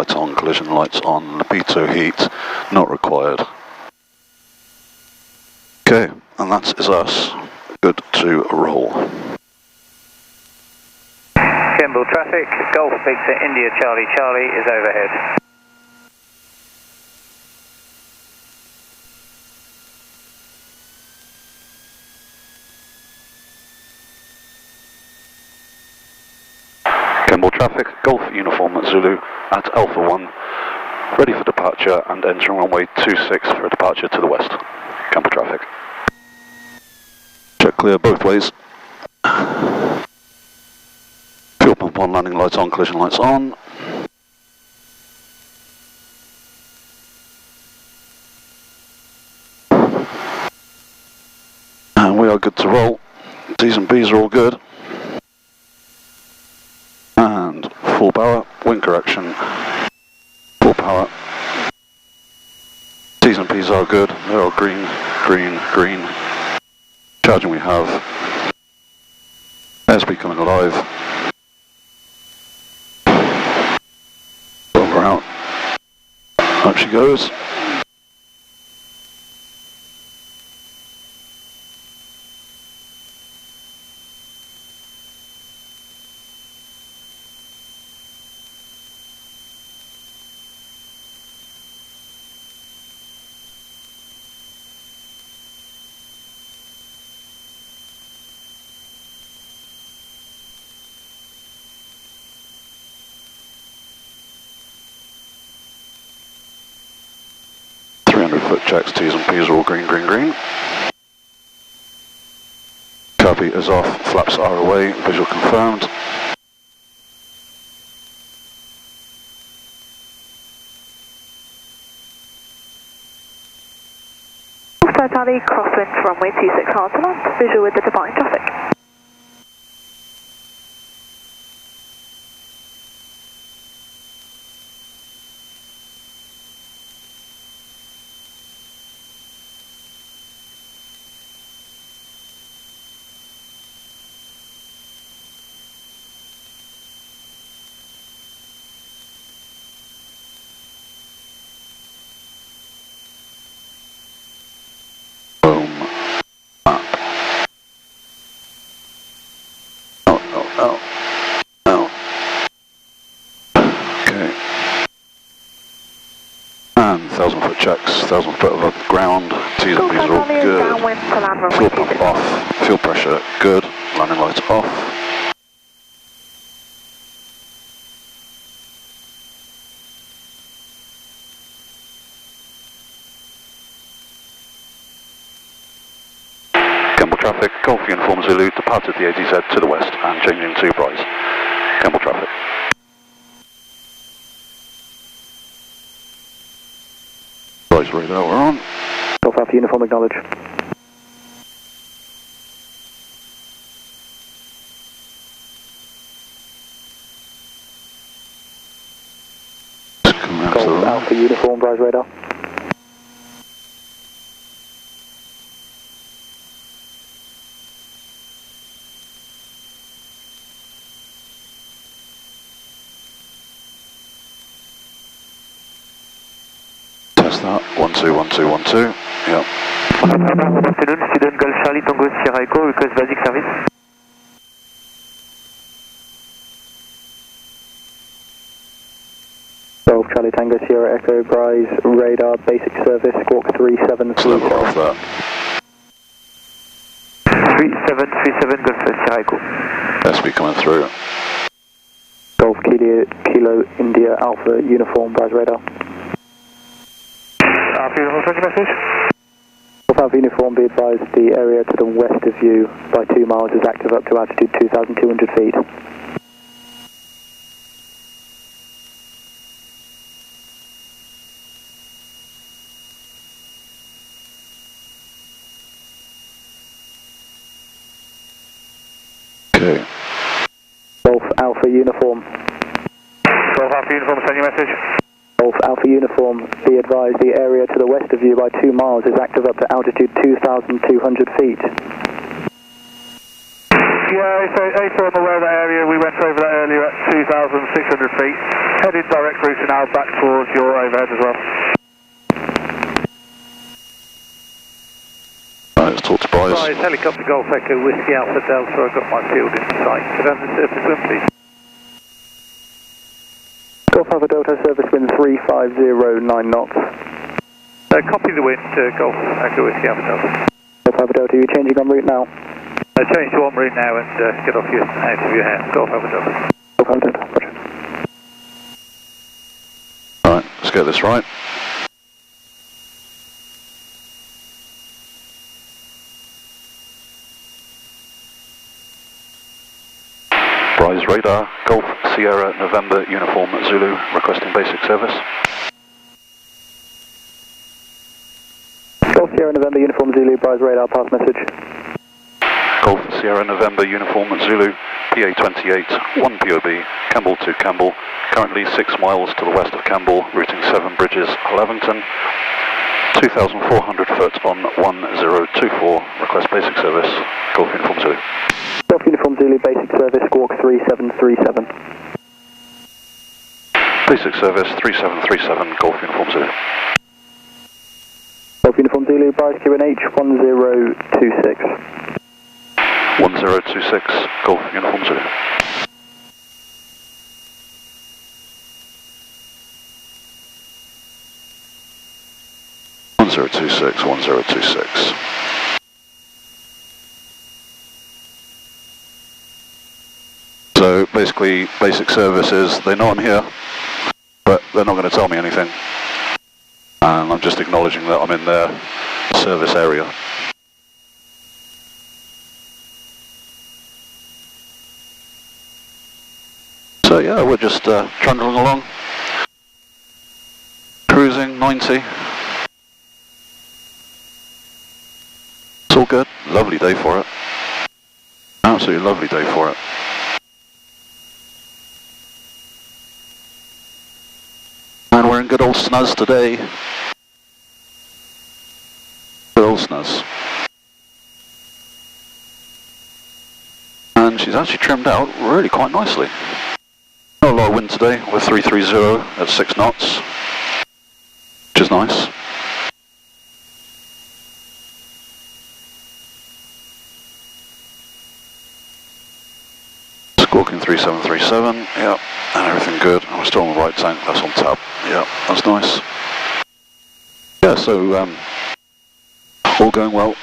lights on, collision lights on, libido heat not required. Okay, and that is us. Good to roll. Kemble traffic, Golf Victor India Charlie Charlie is overhead. Kemble traffic, Golf Uniform Zulu at Alpha 1, ready for departure and entering runway 26 for departure to the west. Kemble traffic. Check clear both ways. Fuel pump on, landing lights on, collision lights on. And we are good to roll. T's and B's are all good. And full power, wing correction, full power. T's and P's are good, they're all green, green, green. Charging we have. Airspeed coming alive. Over out. Up she goes. Checks, T's and P's are all green, green, green. Copy is off, flaps are away, visual confirmed. Tally, crosswind runway 26 hard to land, visual with the departing traffic. Checks, 1,000 foot above the ground, T's and P's are all good, fuel pump off, fuel pressure good, landing lights off. Kemble traffic, Golf Uniform Zulu, departed the ADZ to the west and changing to Bryce. Kemble traffic. Radar, we're on. Golf Alpha Uniform, acknowledge. Golf Alpha Uniform, rise radar. That 121212, yeah. Afternoon, student Golf Charlie Tango Sierra Echo, request basic service. Golf Charlie Tango Sierra Echo, Bryce, radar, basic service, squawk 3730. Level off that. 3737 Golf Sierra Echo. SB coming through. Golf Kilo India Alpha Uniform, Bryce radar. Message. Golf Alpha Uniform, be advised the area to the west of you by 2 miles is active up to altitude 2,200 feet. Okay. Golf Alpha Uniform. Golf Alpha Uniform, send your message. Golf Alpha Uniform, be advised the area to the west of you by 2 miles is active up to altitude 2,200 feet. Yeah, so I'm aware of that area, we went over that earlier at 2,600 feet. Headed direct route now back towards your overhead as well. Right, let's talk to Bryce. Bryce, helicopter Golf Echo Whiskey Alpha Delta, I've got my field in sight. Could I have the surface wind, please? Golf Alpha Delta, surface wind 3509 knots. Copy the wind, Golf Echo Whiskey Alpha Delta. Golf Alpha Delta, you're changing en route now. Change to en route now and get off out of your hands. Golf Alpha Delta. Golf Alpha Delta, roger. Alright, let's get this right. Bryce radar, Golf Sierra November Uniform Zulu, requesting basic service. Golf Sierra November Uniform Zulu, Bryce radar, pass message. Golf Sierra November Uniform Zulu, PA28, 1 POB, Kemble to Kemble, currently 6 miles to the west of Kemble, routing 7 bridges, Lavington, 2,400 foot on 1024, request basic service, Golf Uniform Zulu. Golf Uniform Zulu, basic service, squawk 3737. Basic service 3737, Golf Uniform Zulu. Golf Uniform Zulu, Bryce QNH 1026. 1026, Golf Uniform Zulu. One 1026, 1026. So basically, basic service is they know I'm here, but they're not going to tell me anything. And I'm just acknowledging that I'm in their service area. So yeah, we're just trundling along, cruising 90. It's all good. Lovely day for it. Absolutely lovely day for it. And we're in good old snuz today. Good old snuz. And she's actually trimmed out really quite nicely. Not a lot of wind today. We're 330 at 6 knots, which is nice. Squawking 3737, yeah, and everything good. We're still on the right tank, that's on tab, yeah, that's nice. Yeah, so all going well.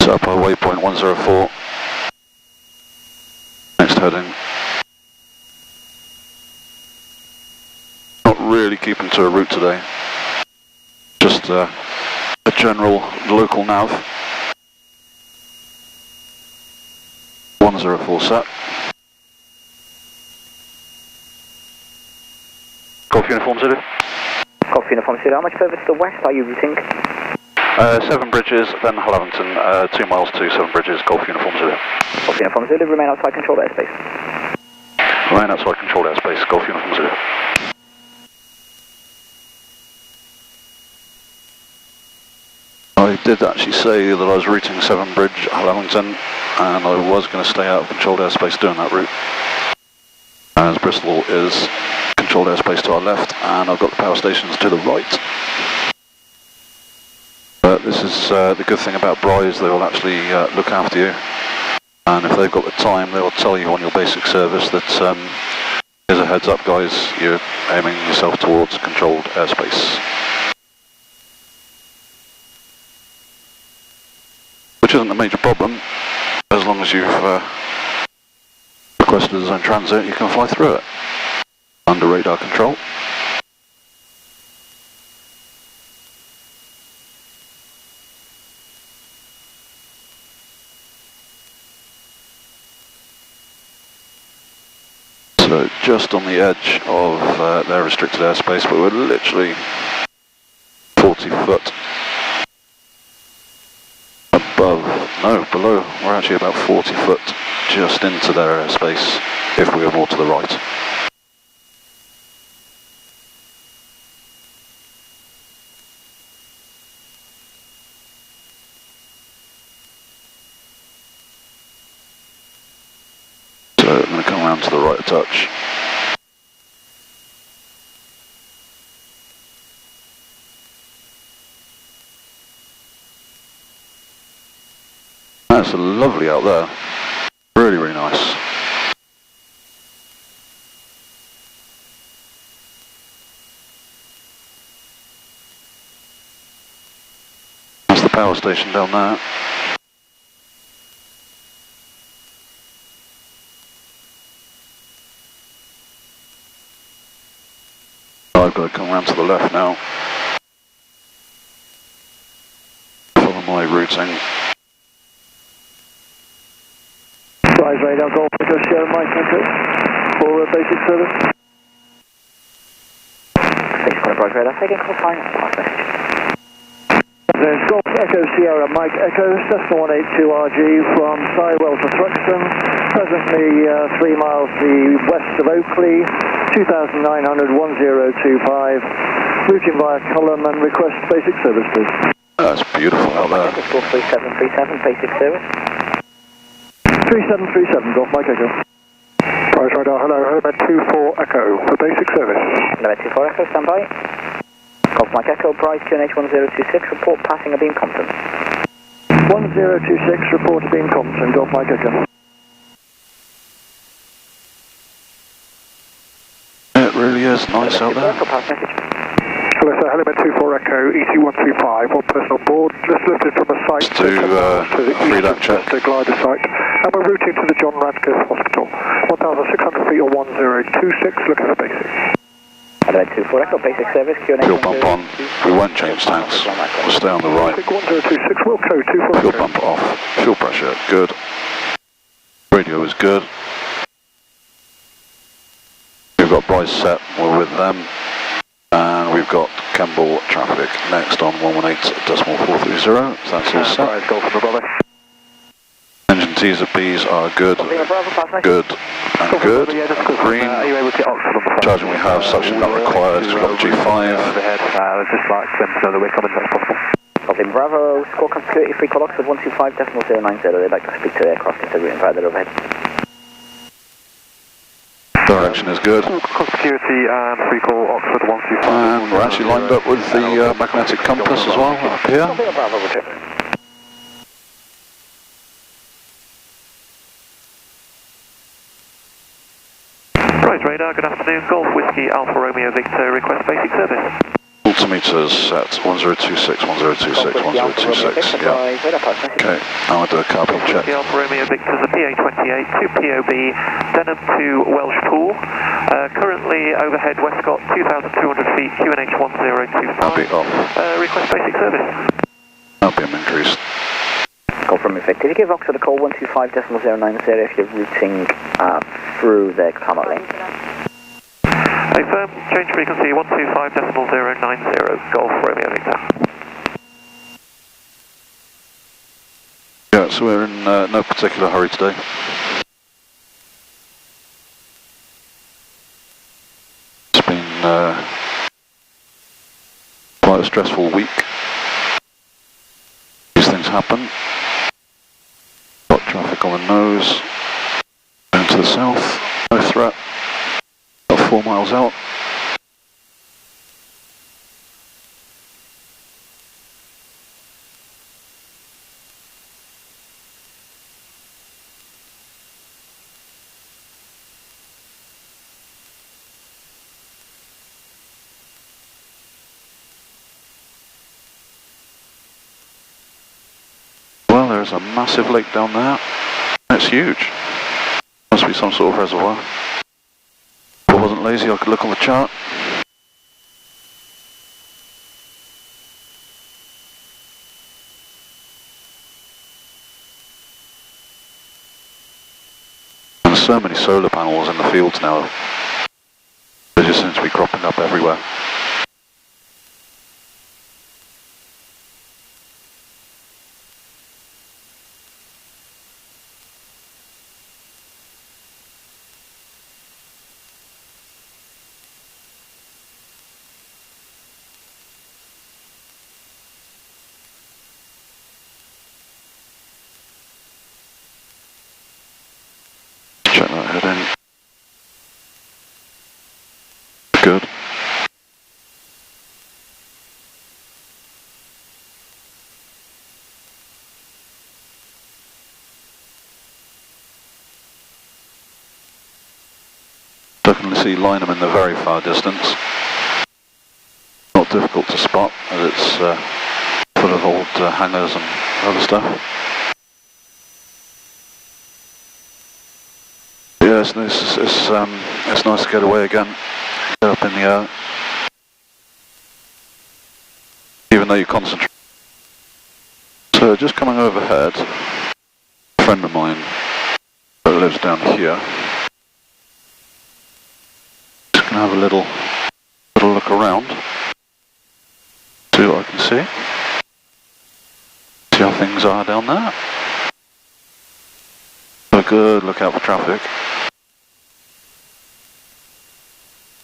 Set up our waypoint 104. Next heading. Not really keeping to a route today. Just a general local nav. 104 set. Golf Uniform Zulu. Golf Uniform Zulu, how much further to the west are you routing? 7 bridges, then Lavington, 2 miles to 7 bridges, Golf Uniform Zulu. Golf Uniform Zulu, remain outside controlled airspace. Remain outside controlled airspace, Golf Uniform Zulu. I did actually say that I was routing 7 bridge Lavington, and I was going to stay out of controlled airspace doing that route. As Bristol is controlled airspace to our left, and I've got the power stations to the right. But this is the good thing about Bryce, they will actually look after you, and if they've got the time they will tell you on your basic service that here's a heads up guys, you're aiming yourself towards controlled airspace. Which isn't a major problem, as long as you've requested a zone transit, you can fly through it under radar control. So just on the edge of their restricted airspace, but we're literally 40 foot above, no, below, we're actually about 40 foot just into their airspace if we were more to the right. round to the right a touch. That's lovely out there. Really, really nice. That's the power station down there. I've got to come around to the left now. Follow my routing. Rise radar, Golf Echo Sierra Mike Echo for basic service. Basic on a rise radar, taking call fine. Last message. There's Golf Echo Sierra Mike Echo, Cessna 182RG from Sywell to Thruxton, presently 3 miles to the west of Oakley, 2,900 1025, routing via Culham and request basic service please. That's beautiful out there. Score 3737, basic service. 3737, Golf Mike Echo. Rise radar, hello, Helmet 24 Echo for basic service. Helmet 24 Echo, stand by. Golf Mike Echo, Bryce QNH 1026, report passing a beam Compton. 1026, report a beam Compton, Golf Mike Echo. It really is nice out there. Hello sir, Helmet 24 Echo, ET125, one person on board, just lifted from a site To the free-lap check. east glider site, and we're routing to the John Radcliffe Hospital, 1,600 feet or 1026, looking for basic. Helmet 24 Echo, basic service, QNH Fuel pump on. We won't change tanks. We'll stay on the right. 1026, Wilco 24 Fuel pump off. Fuel pressure, good. Radio is good. We've got Bryce set, we're with them. And we've got Kemble traffic next on 118.430, so that's all set. Engine T's and B's are good, good, and good. Green. Charging we have, suction not required, we've got G5. Just like them to know that we're coming as possible. Golf Bravo, score security free call Oxford 125.090, they'd like to speak to aircraft integrity via their overhead. Direction is good. Security and free call Oxford 125. And we're actually lined up with the magnetic compass as well, up here. Bravo, Rise radar, good afternoon, Golf Whiskey Alpha Romeo Victor, request basic service. Altimeters set 1026, 1026, 1026, yeah. Okay, now I'll do a carbon check. Whiskey Alpha Romeo Victor's a PA28 to POB, Denham to Welsh Pool. Currently overhead Westcott 2,200 feet, QNH 1025. I'll be off. Request basic service. RPM increased. Golf Romeo Victor, did you give Oxford a call 125.090 if you're routing through the Carmel lane? Affirm, change frequency 125.090, Golf Romeo Victor. Yeah, so we're in no particular hurry today. It's been quite a stressful week. These things happen. Got traffic on the nose. Going to the south, no threat. 4 miles out. Well, there's a massive lake down there. It's huge. Must be some sort of reservoir. If I wasn't lazy, I could look on the chart. There's so many solar panels in the fields now. They just seem to be cropping up everywhere. Check that heading. I can see Lynham in the very far distance. Not difficult to spot as it's full of old hangars and other stuff. Yeah, it's nice to get away again, get up in the air. Even though you concentrate. So just coming overhead, a friend of mine that lives down here. Just gonna have a little look around, see what I can see. See how things are down there. Have a good look out for traffic.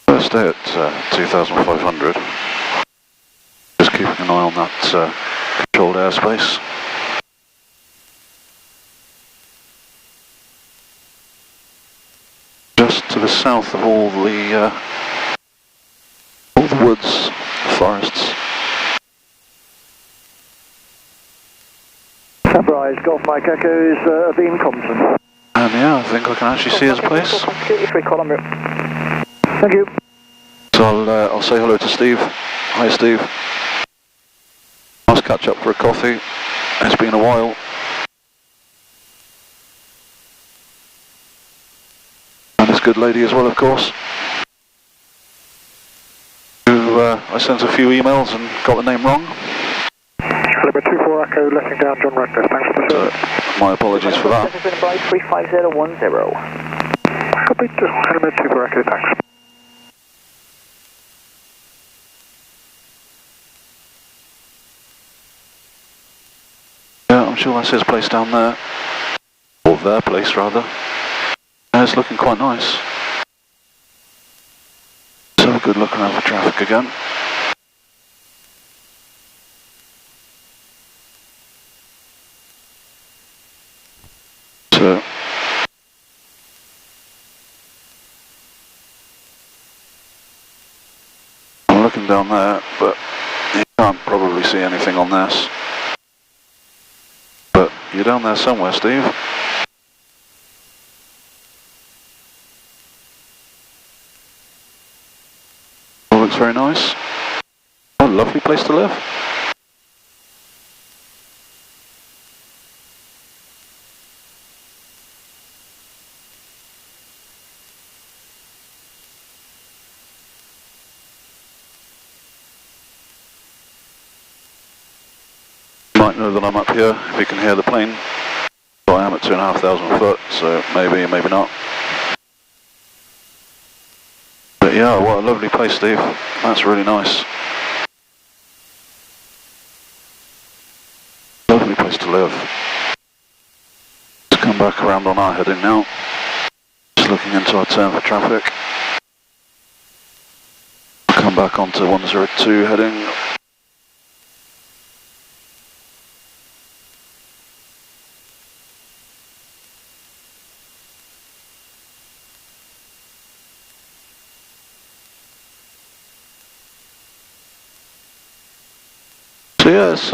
First stay at 2,500. Just keeping an eye on that controlled airspace. Just to the south of all the woods, forests. Sunrise, Golf Mike Echoes, Aviation Compton. And yeah, I think I can actually see his place. Thank you. So I'll say hello to Steve. Hi Steve. Nice catch up for a coffee. It's been a while. And this good lady as well, of course. Who I sent a few emails and got the name wrong. Limit 24 Echo, letting down John Rector. Thanks for the service. My apologies for that. 35010. Copy, limit 24 Echo, thanks. Yeah, I'm sure that's his place down there. Or their place, rather. Yeah, it's looking quite nice. Let's have a good look around for traffic again. So, I'm looking down there, but you can't probably see anything on this. But you're down there somewhere, Steve. All looks very nice. What a lovely place to live. Might know that I'm up here if you can hear the plane. So I am at 2,500 foot, so maybe, maybe not. But yeah, what a lovely place, Steve. That's really nice. Lovely place to live. Let's come back around on our heading now. Just looking into our turn for traffic. Come back onto 102 heading. So yeah, it's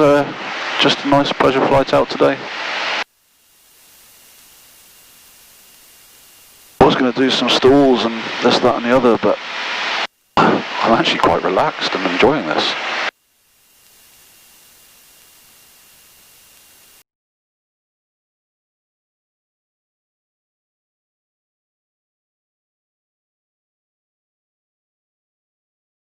just a nice pleasure flight out today. I was going to do some stalls and this, that and the other, but I'm actually quite relaxed and enjoying this.